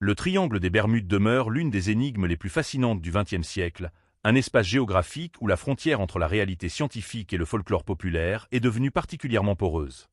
Le triangle des Bermudes demeure l'une des énigmes les plus fascinantes du XXe siècle, un espace géographique où la frontière entre la réalité scientifique et le folklore populaire est devenue particulièrement poreuse.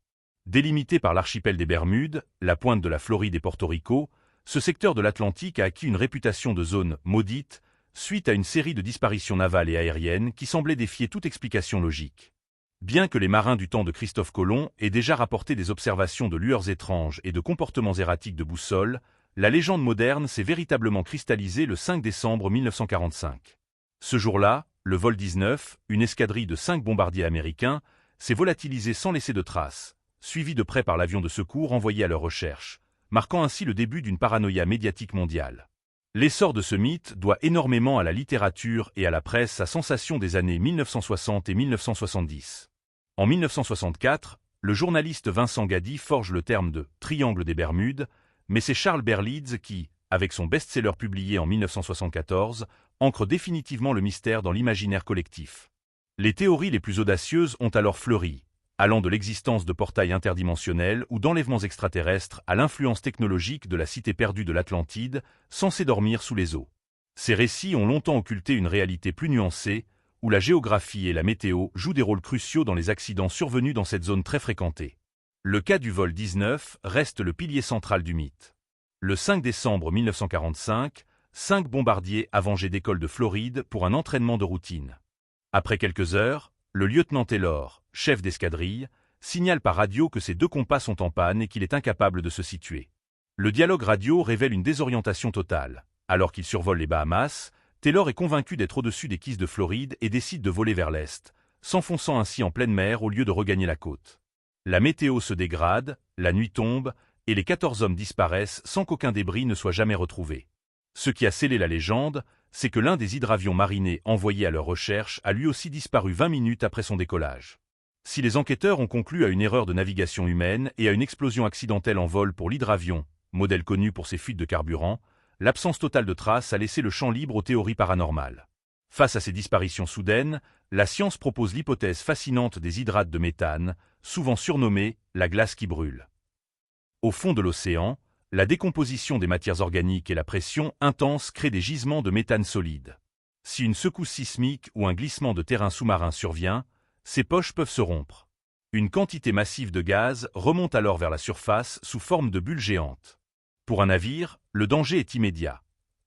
Délimité par l'archipel des Bermudes, la pointe de la Floride et Porto Rico, ce secteur de l'Atlantique a acquis une réputation de zone maudite suite à une série de disparitions navales et aériennes qui semblaient défier toute explication logique. Bien que les marins du temps de Christophe Colomb aient déjà rapporté des observations de lueurs étranges et de comportements erratiques de boussole, la légende moderne s'est véritablement cristallisée le 5 décembre 1945. Ce jour-là, le vol 19, une escadrille de 5 bombardiers américains, s'est volatilisé sans laisser de traces, suivi de près par l'avion de secours envoyé à leur recherche, marquant ainsi le début d'une paranoïa médiatique mondiale. L'essor de ce mythe doit énormément à la littérature et à la presse sa sensation des années 1960 et 1970. En 1964, le journaliste Vincent Gady forge le terme de « triangle des Bermudes », mais c'est Charles Berlitz qui, avec son best-seller publié en 1974, ancre définitivement le mystère dans l'imaginaire collectif. Les théories les plus audacieuses ont alors fleuri, allant de l'existence de portails interdimensionnels ou d'enlèvements extraterrestres à l'influence technologique de la cité perdue de l'Atlantide, censée dormir sous les eaux. Ces récits ont longtemps occulté une réalité plus nuancée, où la géographie et la météo jouent des rôles cruciaux dans les accidents survenus dans cette zone très fréquentée. Le cas du vol 19 reste le pilier central du mythe. Le 5 décembre 1945, 5 bombardiers avangeaient d'école de Floride pour un entraînement de routine. Après quelques heures, le lieutenant Taylor, chef d'escadrille, signale par radio que ses 2 compas sont en panne et qu'il est incapable de se situer. Le dialogue radio révèle une désorientation totale. Alors qu'il survole les Bahamas, Taylor est convaincu d'être au-dessus des quais de Floride et décide de voler vers l'est, s'enfonçant ainsi en pleine mer au lieu de regagner la côte. La météo se dégrade, la nuit tombe, et les 14 hommes disparaissent sans qu'aucun débris ne soit jamais retrouvé. Ce qui a scellé la légende, c'est que l'un des hydravions marinés envoyés à leur recherche a lui aussi disparu 20 minutes après son décollage. Si les enquêteurs ont conclu à une erreur de navigation humaine et à une explosion accidentelle en vol pour l'hydravion, modèle connu pour ses fuites de carburant, l'absence totale de traces a laissé le champ libre aux théories paranormales. Face à ces disparitions soudaines, la science propose l'hypothèse fascinante des hydrates de méthane, souvent surnommée « la glace qui brûle ». Au fond de l'océan, la décomposition des matières organiques et la pression intense créent des gisements de méthane solide. Si une secousse sismique ou un glissement de terrain sous-marin survient, ces poches peuvent se rompre. Une quantité massive de gaz remonte alors vers la surface sous forme de bulles géantes. Pour un navire, le danger est immédiat.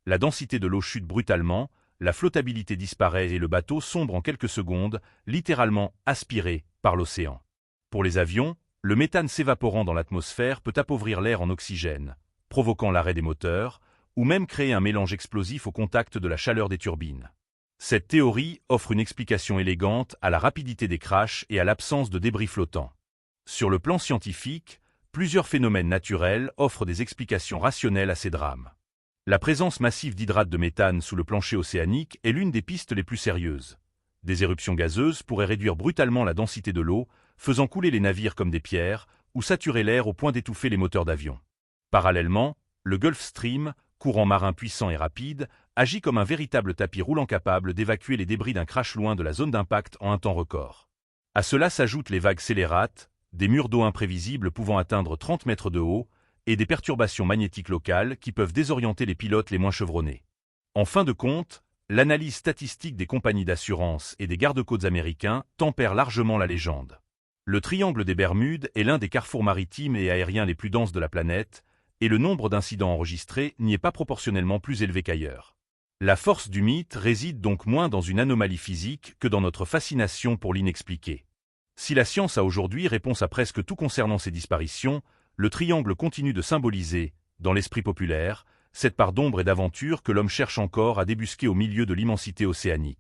La densité de l'eau chute brutalement, la flottabilité disparaît et le bateau sombre en quelques secondes, littéralement aspiré par l'océan. Pour les avions, le méthane s'évaporant dans l'atmosphère peut appauvrir l'air en oxygène, provoquant l'arrêt des moteurs, ou même créer un mélange explosif au contact de la chaleur des turbines. Cette théorie offre une explication élégante à la rapidité des crashs et à l'absence de débris flottants. Sur le plan scientifique, plusieurs phénomènes naturels offrent des explications rationnelles à ces drames. La présence massive d'hydrates de méthane sous le plancher océanique est l'une des pistes les plus sérieuses. Des éruptions gazeuses pourraient réduire brutalement la densité de l'eau, faisant couler les navires comme des pierres, ou saturer l'air au point d'étouffer les moteurs d'avion. Parallèlement, le Gulf Stream, courant marin puissant et rapide, agit comme un véritable tapis roulant capable d'évacuer les débris d'un crash loin de la zone d'impact en un temps record. À cela s'ajoutent les vagues scélérates, des murs d'eau imprévisibles pouvant atteindre 30 mètres de haut, et des perturbations magnétiques locales qui peuvent désorienter les pilotes les moins chevronnés. En fin de compte, l'analyse statistique des compagnies d'assurance et des gardes-côtes américains tempère largement la légende. Le triangle des Bermudes est l'un des carrefours maritimes et aériens les plus denses de la planète, et le nombre d'incidents enregistrés n'y est pas proportionnellement plus élevé qu'ailleurs. La force du mythe réside donc moins dans une anomalie physique que dans notre fascination pour l'inexpliqué. Si la science a aujourd'hui réponse à presque tout concernant ces disparitions, le triangle continue de symboliser, dans l'esprit populaire, cette part d'ombre et d'aventure que l'homme cherche encore à débusquer au milieu de l'immensité océanique.